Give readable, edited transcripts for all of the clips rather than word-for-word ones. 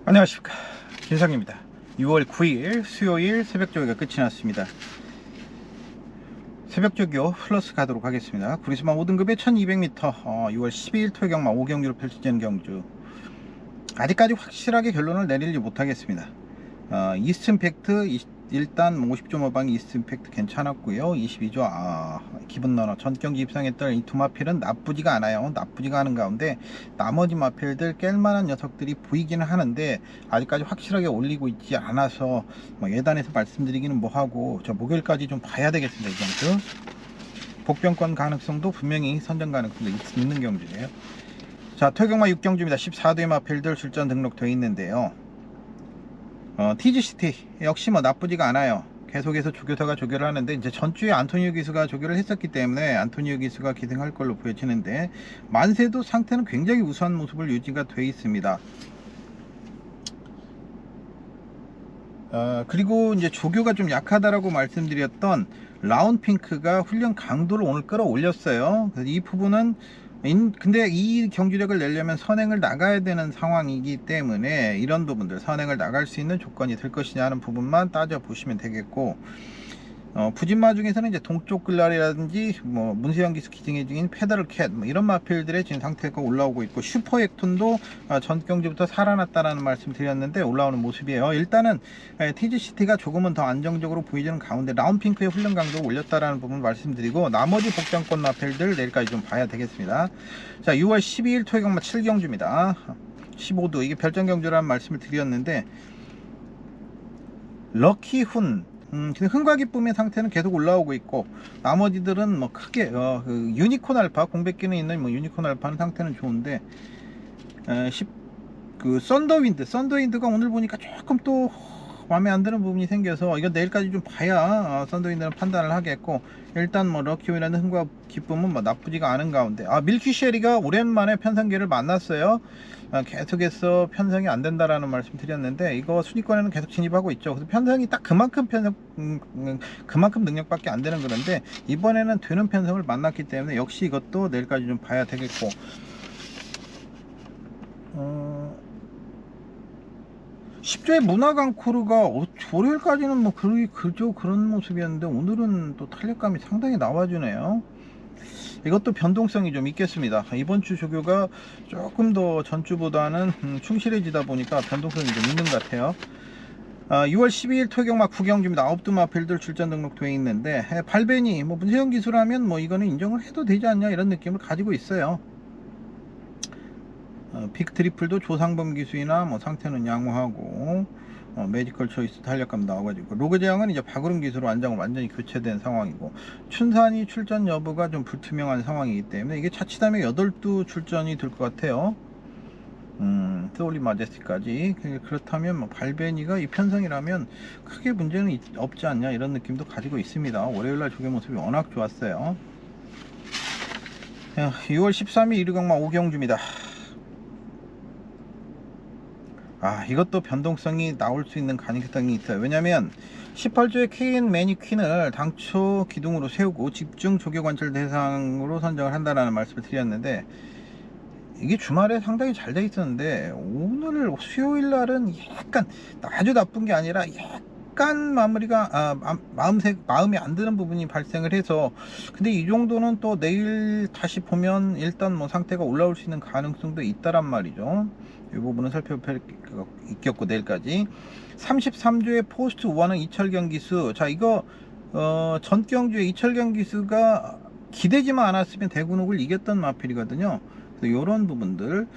안녕하십니까, 김상입니다. 6월 9일 수요일 새벽조기가 끝이 났습니다. 새벽조기요 플러스 가도록 하겠습니다. 구리스마 5등급에 1200m 6월 12일 토요경마 5경주로 펼쳐지는 경주, 아직까지 확실하게 결론을 내리지 못하겠습니다. 이스트 팩트 일단 50.5방 이스트 팩트 괜찮았고요. 22조 기분 러너 전경지 입상했던 이 두 마필은 나쁘지가 않아요. 나쁘지가 않은 가운데 나머지 마필들 깰만한 녀석들이 보이기는 하는데 아직까지 확실하게 올리고 있지 않아서 예단해서 말씀드리기는 뭐하고 저 목요일까지 좀 봐야 되겠습니다. 이 경주 복병권 가능성도 분명히 선정 가능성도 있는 경주예요. 자, 토요경마 6경주입니다. 14도의 마필들 출전 등록되어 있는데요. TGCT 역시 나쁘지가 않아요. 계속해서 조교사가 조교를 하는데, 이제 전주에 안토니오 기수가 조교를 했었기 때문에 안토니오 기수가 기승할 걸로 보여지는데, 만세도 상태는 굉장히 우수한 모습을 유지가 돼 있습니다. 그리고 이제 조교가 좀 약하다라고 말씀드렸던 라운핑크가 훈련 강도를 오늘 끌어올렸어요. 그래서 이 부분은 근데 이 경주력을 내려면 선행을 나가야 되는 상황이기 때문에 이런 부분들, 선행을 나갈 수 있는 조건이 될 것이냐 하는 부분만 따져 보시면 되겠고, 부진마 중에서는 이제 동쪽 글라리라든지 문세영 기수 기증해 중인 페더럴 캣 이런 마필들의 지금 상태가 올라오고 있고, 슈퍼 엑톤도 전 경주부터 살아났다라는 말씀 드렸는데 올라오는 모습이에요. 일단은 TGCT가 조금은 더 안정적으로 보이는 가운데 라운핑크의 훈련 강도를 올렸다라는 부분 말씀드리고, 나머지 복장권 마필들 내일까지 좀 봐야 되겠습니다. 자, 6월 12일 토요경마 7경주입니다. 15도 이게 별정 경주라는 말씀을 드렸는데, 럭키훈 흥과 기쁨의 상태는 계속 올라오고 있고, 나머지들은 크게 그 유니콘 알파 공백기는 있는 유니콘 알파는 상태는 좋은데, 그 썬더윈드가 오늘 보니까 조금 또 마음에 안 드는 부분이 생겨서 이거 내일까지 좀 봐야 썬더윈드는 판단을 하겠고, 일단 럭키훈이라는 흥과 기쁨은 나쁘지가 않은 가운데, 밀키쉐리가 오랜만에 편성계를 만났어요. 계속해서 편성이 안 된다라는 말씀 드렸는데, 이거 순위권에는 계속 진입하고 있죠. 그래서 편성이 딱 그만큼 그만큼 능력밖에 안 되는 그런데, 이번에는 되는 편성을 만났기 때문에 역시 이것도 내일까지 좀 봐야 되겠고, 10조의 문화강코르가 월요일까지는 그저 그런 모습이었는데, 오늘은 또 탄력감이 상당히 나와주네요. 이것도 변동성이 좀 있겠습니다. 이번 주 조교가 조금 더 전주보다는 충실해지다 보니까 변동성이 좀 있는 것 같아요. 6월 12일 토요경마 9경주입니다. 9두 마필들 출전 등록되어 있는데, 발베니 문세영 기수라면 이거는 인정을 해도 되지 않냐 이런 느낌을 가지고 있어요. 빅 트리플도 조상범 기수이나 상태는 양호하고, 매지컬 초이스 탄력감 나와가지고, 로그 제왕은 이제 박으름 기수로 안장을 완전히 교체된 상황이고, 춘산이 출전 여부가 좀 불투명한 상황이기 때문에 이게 자칫하면 8두 출전이 될 것 같아요. 소울리 마제스티까지. 그렇다면 발베니가 이 편성이라면 크게 문제는 없지 않냐 이런 느낌도 가지고 있습니다. 월요일날 조개 모습이 워낙 좋았어요. 6월 13일 1위경마 5경주입니다. 이것도 변동성이 나올 수 있는 가능성이 있어요. 왜냐면 18조의 KN 매니퀸을 당초 기둥으로 세우고 집중 조교 관찰 대상으로 선정을 한다는 말씀을 드렸는데, 이게 주말에 상당히 잘 돼 있었는데 오늘 수요일 날은 약간 아주 나쁜 게 아니라 약간 마무리가 마음에 안 드는 부분이 발생을 해서, 근데 이 정도는 또 내일 다시 보면 일단 상태가 올라올 수 있는 가능성도 있다란 말이죠. 이 부분은 살펴볼 필요가 있겠고, 내일까지 33조의 포스트 우한은 이철경 기수. 자, 이거 전경주의 이철경 기수가 기대지만 않았으면 대군옥을 이겼던 마필이거든요. 이런 부분들,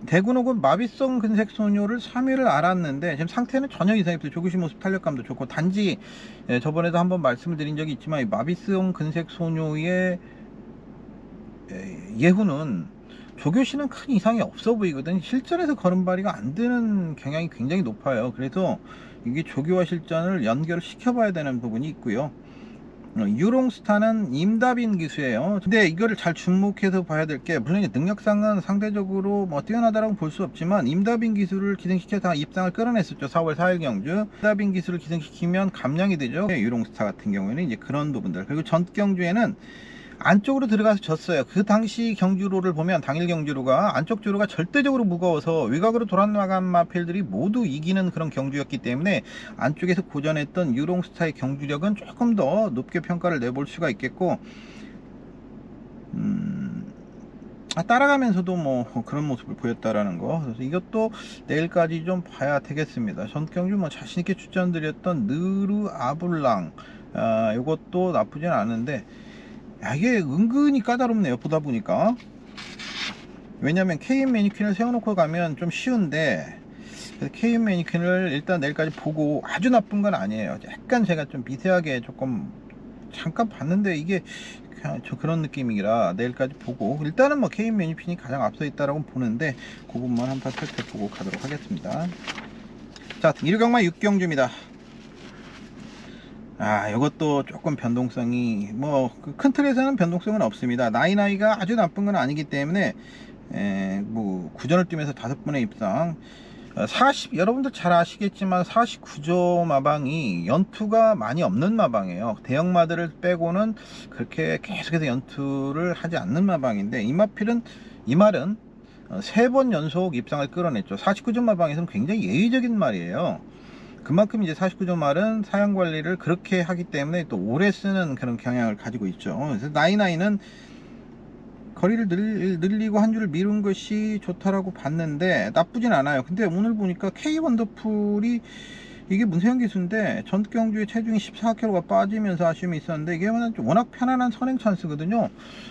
대군옥은 마비성 근색 소녀를 3회를 알았는데 지금 상태는 전혀 이상이 없어요. 조규신 모습 탄력감도 좋고, 단지 저번에도 한번 말씀을 드린 적이 있지만 이 마비성 근색 소녀의 예후는 조교시는 큰 이상이 없어 보이거든. 실전에서 걸음발이가 안 되는 경향이 굉장히 높아요. 그래서 이게 조교와 실전을 연결을 시켜봐야 되는 부분이 있고요. 유롱스타는 임다빈 기수예요. 근데 이거를 잘 주목해서 봐야 될 게, 물론 능력상은 상대적으로 뛰어나다라고 볼 수 없지만 임다빈 기수를 기승시켜서 입상을 끌어냈었죠. 4월 4일 경주 임다빈 기수를 기승시키면 감량이 되죠. 유롱스타 같은 경우에는 이제 그런 부분들. 그리고 전 경주에는 안쪽으로 들어가서 졌어요. 그 당시 경주로를 보면 당일 경주로가 안쪽 주로가 절대적으로 무거워서 외곽으로 돌아나간 마필들이 모두 이기는 그런 경주였기 때문에 안쪽에서 고전했던 유롱스타의 경주력은 조금 더 높게 평가를 내볼 수가 있겠고, 따라가면서도 뭐 그런 모습을 보였다라는 거. 그래서 이것도 내일까지 좀 봐야 되겠습니다. 전경주 뭐 자신있게 추천드렸던 느르 아블랑, 이것도 나쁘진 않은데, 이게 은근히 까다롭네요, 보다 보니까. 왜냐면 KM 매니퀸을 세워놓고 가면 좀 쉬운데, KM 매니퀸을 일단 내일까지 보고, 아주 나쁜 건 아니에요. 약간 제가 좀 미세하게 조금 잠깐 봤는데 이게 그냥 그런 느낌이라 내일까지 보고, 일단은 뭐 KM 매니퀸이 가장 앞서 있다라고 보는데 그 부분만 한번 살펴보고 가도록 하겠습니다. 자, 일경마 6경주입니다. 이것도 조금 변동성이 뭐 큰 틀에서는 변동성은 없습니다. 나이가 아주 나쁜 건 아니기 때문에 뭐 구전을 뛰면서 5번의 입상, 여러분들 잘 아시겠지만 49조 마방이 연투가 많이 없는 마방이에요. 대형마들을 빼고는 그렇게 계속해서 연투를 하지 않는 마방인데, 이 말은 3번 연속 입상을 끌어냈죠. 49조 마방에서는 굉장히 예의적인 말이에요. 그만큼 이제 49조 말은 사양 관리를 그렇게 하기 때문에 또 오래 쓰는 그런 경향을 가지고 있죠. 그래서 나이는 거리를 늘리고 한 줄을 미룬 것이 좋다라고 봤는데 나쁘진 않아요. 근데 오늘 보니까 K 원더풀이, 이게 문세영 기수인데 전경주의 체중이 14kg가 빠지면서 아쉬움이 있었는데, 이게 워낙 편안한 선행 찬스거든요.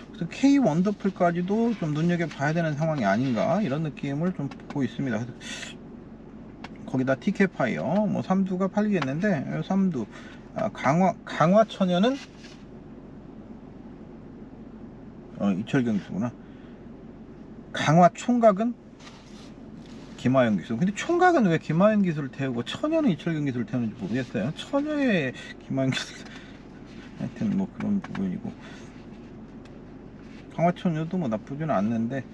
그래서 K 원더풀까지도 좀 눈여겨봐야 되는 상황이 아닌가, 이런 느낌을 좀 보고 있습니다. 그래서 거기다 티켓파이어 뭐 삼두가 팔리겠는데, 삼두 강화천연은 이철경 기수구나. 강화총각은 김하영 기수. 근데 총각은 왜 김하영 기수를 태우고 천연은 이철경 기수를 태우는지 모르겠어요. 천여의 김하영 기수, 하여튼 뭐 그런 부분이고, 강화천연도 뭐 나쁘지는 않는데,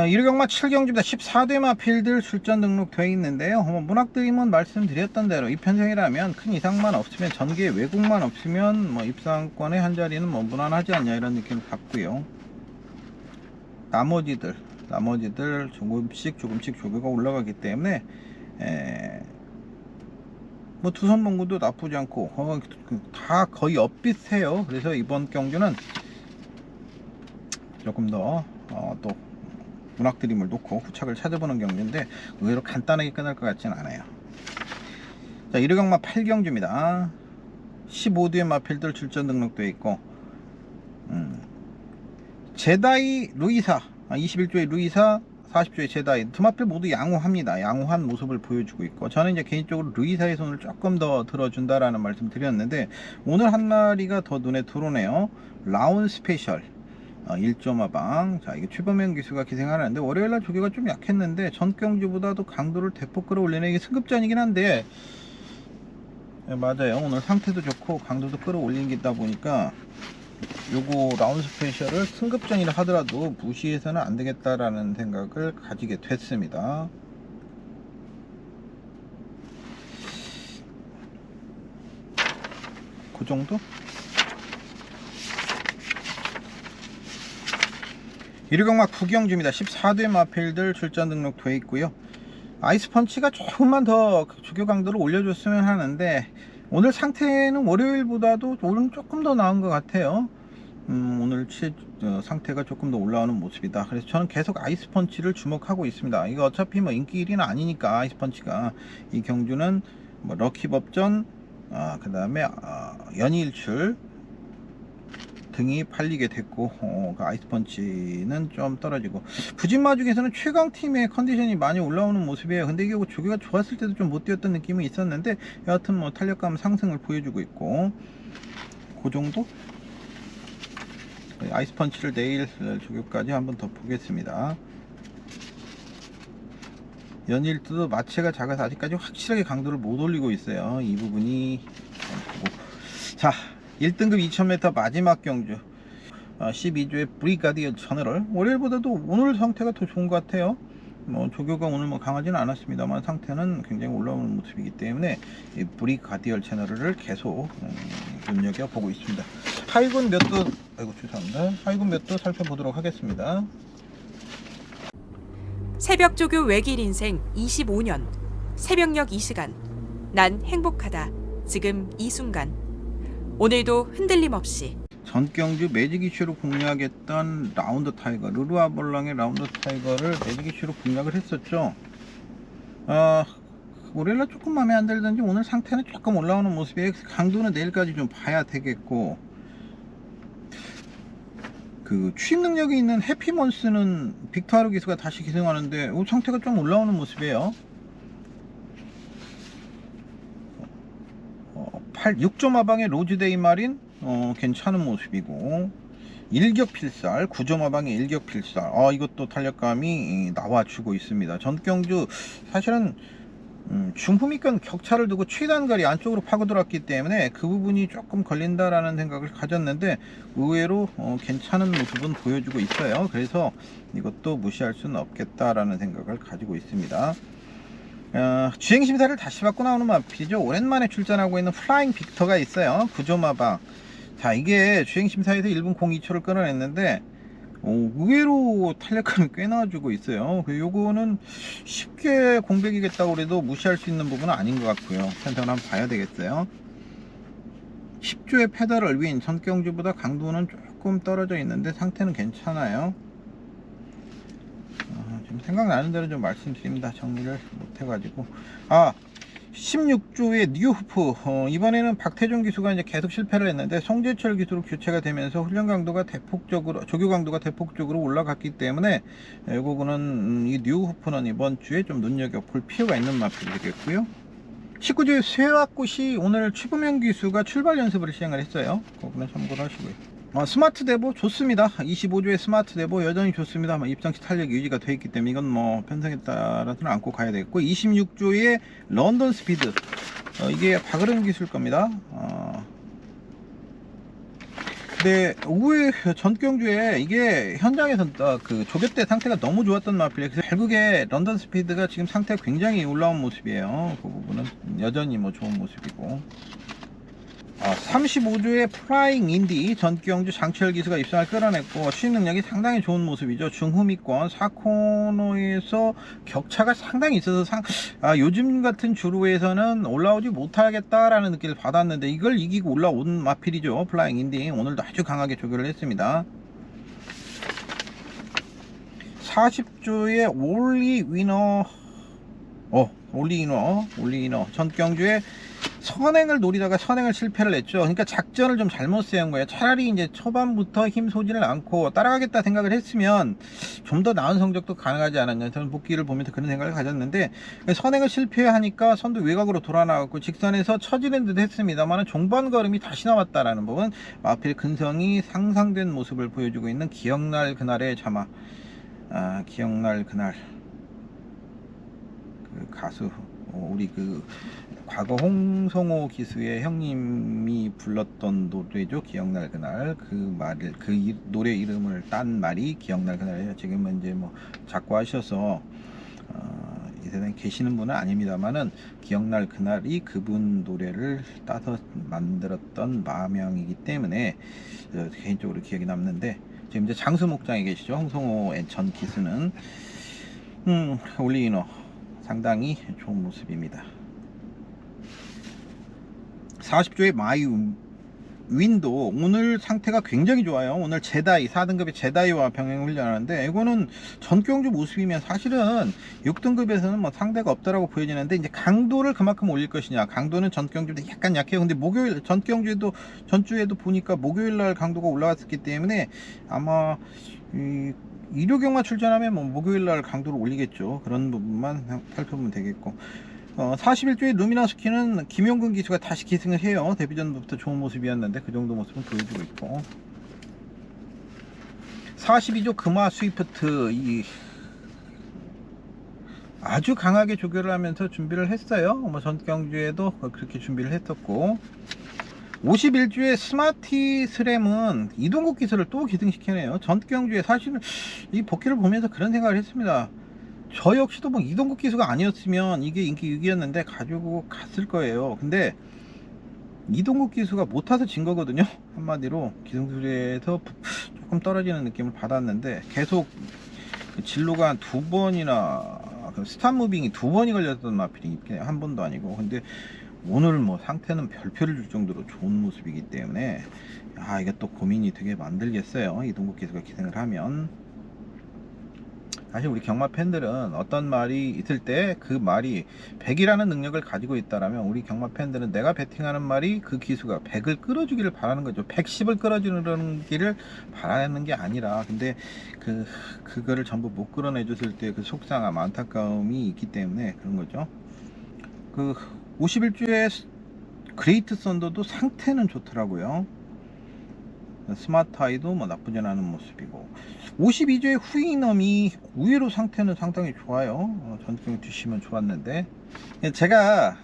일경마 7경주입니다. 14대 마필들 출전 등록되어 있는데요. 문학드림은 말씀드렸던 대로 이 편성이라면 큰 이상만 없으면, 전개 왜곡만 없으면 뭐 입상권의 한 자리는 뭐 무난하지 않냐, 이런 느낌을 받고요. 나머지들 조금씩 조교가 올라가기 때문에 뭐 두선 봉구도 나쁘지 않고 다 거의 엇비슷해요. 그래서 이번 경주는 조금 더 또 문학드림을 놓고 후착을 찾아보는 경주인데 의외로 간단하게 끝날 것 같지는 않아요. 자, 일요경마 8경주입니다. 15뒤의 마필들 출전 등록되어 있고, 제다이 루이사, 21조의 루이사, 40조의 제다이 두 마필 모두 양호합니다. 양호한 모습을 보여주고 있고, 저는 이제 개인적으로 루이사의 손을 조금 더 들어준다라는 말씀 드렸는데, 오늘 한 마리가 더 눈에 들어오네요. 라운 스페셜 1조 마방. 자, 이게 최범현 기수가 기생하는데 월요일날 조교가 좀 약했는데 전경주보다도 강도를 대폭 끌어올리는, 이게 승급전이긴 한데, 맞아요, 오늘 상태도 좋고 강도도 끌어올리다 보니까 요거 라운 스페셜을 승급전이라 하더라도 무시해서는 안 되겠다라는 생각을 가지게 됐습니다. 그 정도? 일요경마 9경주입니다. 14대 마필들 출전 등록되어 있고요. 아이스펀치가 조금만 더 주교 강도를 올려줬으면 하는데, 오늘 상태는 월요일보다도 오늘 조금 더 나은 것 같아요. 오늘 상태가 조금 더 올라오는 모습이다. 그래서 저는 계속 아이스펀치를 주목하고 있습니다. 이거 어차피 뭐 인기 1위는 아니니까, 아이스펀치가 이 경주는 뭐 럭키법전, 그 다음에 연이일출 등이 팔리게 됐고, 그 아이스펀치는 좀 떨어지고, 부진마 중에서는 최강팀의 컨디션이 많이 올라오는 모습이에요. 근데 이게 조교가 좋았을 때도 좀 못 뛰었던 느낌이 있었는데, 여하튼 뭐 탄력감 상승을 보여주고 있고, 그 정도? 아이스펀치를 내일 조교까지 한번 더 보겠습니다. 연일도 마체가 작아서 아직까지 확실하게 강도를 못 올리고 있어요. 이 부분이 보고. 자, 1등급 2000m 마지막 경주, 12조의 브리가디어 저너럴. 월요일보다도 오늘 상태가 더 좋은 것 같아요. 뭐 조교가 오늘 뭐 강하지는 않았습니다만 상태는 굉장히 올라오는 모습이기 때문에 이 브리가디얼 채널을 계속 눈여겨보고 있습니다. 하이군 몇 도, 아이고 죄송합니다. 하이군 몇 도 살펴보도록 하겠습니다. 새벽 조교 외길 인생 25년. 새벽녘 이 시간. 난 행복하다. 지금 이 순간. 오늘도 흔들림 없이. 전경주 매직 이슈로 공략했던 라운드 타이거, 르루아벌랑의 라운드 타이거를 매직 이슈로 공략을 했었죠. 올해는 조금 마음에 안 들던지 오늘 상태는 조금 올라오는 모습이에요. 강도는 내일까지 좀 봐야 되겠고, 그 취입 능력이 있는 해피몬스는 빅토르 기수가 다시 기승하는데 상태가 좀 올라오는 모습이에요. 6점 하방의 로즈데이 마린 괜찮은 모습이고, 일격필살 9점 하방의 일격필살 이것도 탄력감이 나와주고 있습니다. 전경주 사실은 중후미권 격차를 두고 최단거리 안쪽으로 파고들었기 때문에 그 부분이 조금 걸린다라는 생각을 가졌는데 의외로 괜찮은 모습은 보여주고 있어요. 그래서 이것도 무시할 수는 없겠다라는 생각을 가지고 있습니다. 주행심사를 다시 받고 나오는 마필이죠. 오랜만에 출전하고 있는 플라잉 빅터가 있어요. 9점 하방. 자, 이게 주행심사에서 1분 02초를 끌어냈는데 의외로 탄력감이 꽤 나와주고 있어요. 요거는 쉽게 공백이겠다고 그래도 무시할 수 있는 부분은 아닌 것 같고요. 편성을 한번 봐야 되겠어요. 10조의 페달을 윈 전경주보다 강도는 조금 떨어져 있는데 상태는 괜찮아요. 지금 생각나는 대로 좀 말씀드립니다. 정리를 못해가지고 16조의 뉴후프 이번에는 박태종 기수가 이제 계속 실패를 했는데 송재철 기수로 교체가 되면서 훈련 강도가 대폭적으로, 조교 강도가 대폭적으로 올라갔기 때문에 이 부분은 이 뉴후프는 이번 주에 좀 눈여겨볼 필요가 있는 마필이 되겠고요. 19조의 쇠화꽃이 오늘 최부명 기수가 출발 연습을 시행을 했어요. 그거는 참고를 하시고요. 스마트 대보 좋습니다. 25조의 스마트 대보 여전히 좋습니다. 입장시 탄력이 유지가 되어 있기 때문에 이건 뭐 편성에 따라서는 안고 가야 되겠고, 26조의 런던 스피드 이게 박으름 기술 겁니다. 근데 오후에 전경주에 이게 현장에서 그 조교 때 상태가 너무 좋았던 마필이에요. 그래서 결국에 런던 스피드가 지금 상태가 굉장히 올라온 모습이에요. 그 부분은 여전히 뭐 좋은 모습이고, 35조의 프라잉 인디 전경주 장철 기수가 입상을 끌어냈고 추진 능력이 상당히 좋은 모습이죠. 중후미권 4코너에서 격차가 상당히 있어서 요즘 같은 주루에서는 올라오지 못하겠다라는 느낌을 받았는데 이걸 이기고 올라온 마필이죠. 플라잉 인디 오늘도 아주 강하게 조교를 했습니다. 40조의 올리 위너 전경주의 선행을 노리다가 선행을 실패를 했죠. 그러니까 작전을 좀 잘못 세운 거예요. 차라리 이제 초반부터 힘 쏘지를 않고 따라가겠다 생각을 했으면 좀 더 나은 성적도 가능하지 않았냐. 저는 복귀를 보면서 그런 생각을 가졌는데 선행을 실패하니까 선두 외곽으로 돌아 나왔고 직선에서 처지는 듯 했습니다만 종반 걸음이 다시 나왔다라는 부분, 마필 근성이 상상된 모습을 보여주고 있는 기억날 그날의 자마. 기억날 그날 그 가수 우리 그 과거 홍성호 기수의 형님이 불렀던 노래죠. 기억날 그날. 그 노래 이름을 딴 말이 기억날 그날이에요. 지금은 이제 뭐 작고하셔서 이 세상에 계시는 분은 아닙니다만은 기억날 그날이 그분 노래를 따서 만들었던 마명이기 때문에 개인적으로 기억이 남는데, 지금 이제 장수 목장에 계시죠. 홍성호 전 기수는 올리이너 상당히 좋은 모습입니다. 40조의 마이 윈도 오늘 상태가 굉장히 좋아요. 오늘 제다이 4등급의 제다이와 병행 훈련하는데 이거는 전경주 모습이면 사실은 6등급에서는 뭐 상대가 없다라고 보여지는데 이제 강도를 그만큼 올릴 것이냐. 강도는 전경주보다 약간 약해요. 근데 목요일 전경주에도 전주에도 보니까 목요일 날 강도가 올라왔기 때문에 아마 일요경마 출전하면 뭐 목요일 날 강도를 올리겠죠. 그런 부분만 살펴보면 되겠고, 41조의 루미나스키는 김용근 기수가 다시 기승을 해요. 데뷔전부터 좋은 모습이었는데 그 정도 모습은 보여주고 있고, 42조 금화 스위프트 아주 강하게 조교를 하면서 준비를 했어요. 뭐 전경주에도 그렇게 준비를 했었고, 51주의 스마티 스램은 이동국 기술을 또 기승시키네요. 전경주에 사실은 이 복귀를 보면서 그런 생각을 했습니다. 저 역시도 뭐 이동국 기수가 아니었으면 이게 인기 6위였는데 가지고 갔을 거예요. 근데 이동국 기수가 못 타서 진 거거든요. 한마디로 기승술에서 조금 떨어지는 느낌을 받았는데 계속 그 진로가 두 번이나 그 스탑 무빙이 두 번이 걸렸던 마필이 한 번도 아니고. 근데 오늘 뭐 상태는 별표를 줄 정도로 좋은 모습이기 때문에 이게 또 고민이 되게 만들겠어요. 이동국 기수가 기승을 하면. 사실 우리 경마 팬들은 어떤 말이 있을 때 그 말이 100이라는 능력을 가지고 있다라면 우리 경마 팬들은 내가 베팅하는 말이 그 기수가 100을 끌어주기를 바라는 거죠. 110을 끌어주기를 바라는 게 아니라, 근데 그거를 전부 못 끌어내 줬을 때 그 속상함, 안타까움이 있기 때문에 그런 거죠. 그 51주의 그레이트 썬더도 상태는 좋더라고요. 스마트아이도 뭐 나쁘진 않은 모습이고, 52조의 후이넘이 의외로 상태는 상당히 좋아요. 전경 주시면 좋았는데, 제가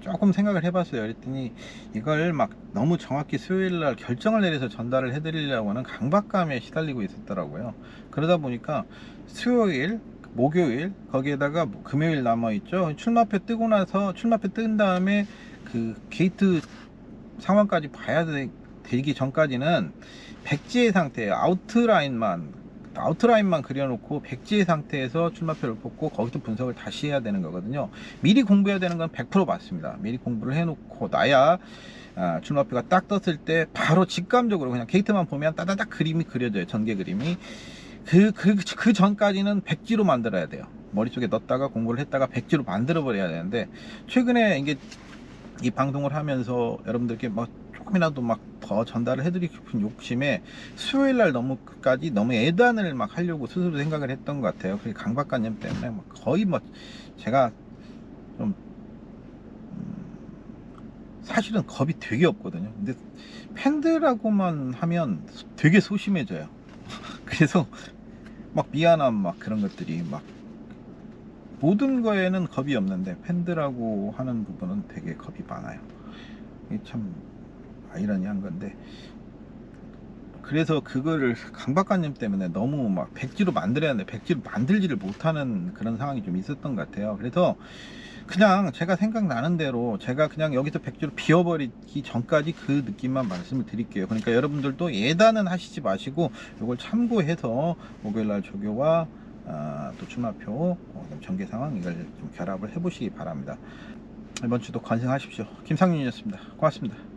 조금 생각을 해봤어요. 그랬더니 이걸 막 너무 정확히 수요일날 결정을 내려서 전달을 해드리려고는 강박감에 시달리고 있었더라고요. 그러다 보니까 수요일, 목요일, 거기에다가 금요일 남아있죠. 출마표 뜨고 나서, 출마표 뜬 다음에 그 게이트 상황까지 봐야 되기 전까지는 백지의 상태, 아웃라인만 그려놓고 백지의 상태에서 출마표를 뽑고 거기서 분석을 다시 해야 되는 거거든요. 미리 공부해야 되는 건 100% 맞습니다. 미리 공부를 해놓고 나야 출마표가 딱 떴을 때 바로 직감적으로 그냥 게이트만 보면 따다닥 그림이 그려져요. 전개 그림이. 그 전까지는 백지로 만들어야 돼요. 머릿속에 넣었다가 공부를 했다가 백지로 만들어 버려야 되는데, 최근에 이게 이 방송을 하면서 여러분들께 뭐 조금이라도 막 더 전달을 해드리고 싶은 욕심에 수요일날 너무까지 너무 애단을 막 하려고 스스로 생각을 했던 것 같아요. 그 강박관념 때문에 거의 뭐 제가 좀 사실은 겁이 되게 없거든요. 근데 팬들하고만 하면 되게 소심해져요. 그래서 막 미안함 막 그런 것들이 막, 모든 거에는 겁이 없는데 팬들하고 하는 부분은 되게 겁이 많아요. 이게 참 아이러니한 건데, 그래서 그거를 강박관념 때문에 너무 막 백지로 만들어야 하는데 백지로 만들지를 못하는 그런 상황이 좀 있었던 것 같아요. 그래서 그냥 제가 생각나는 대로 제가 그냥 여기서 백지로 비워버리기 전까지 그 느낌만 말씀을 드릴게요. 그러니까 여러분들도 예단은 하시지 마시고 이걸 참고해서 목요일날 조교와 또 출마표, 전개 상황, 이걸 좀 결합을 해보시기 바랍니다. 이번 주도 건승하십시오. 김상윤이었습니다. 고맙습니다.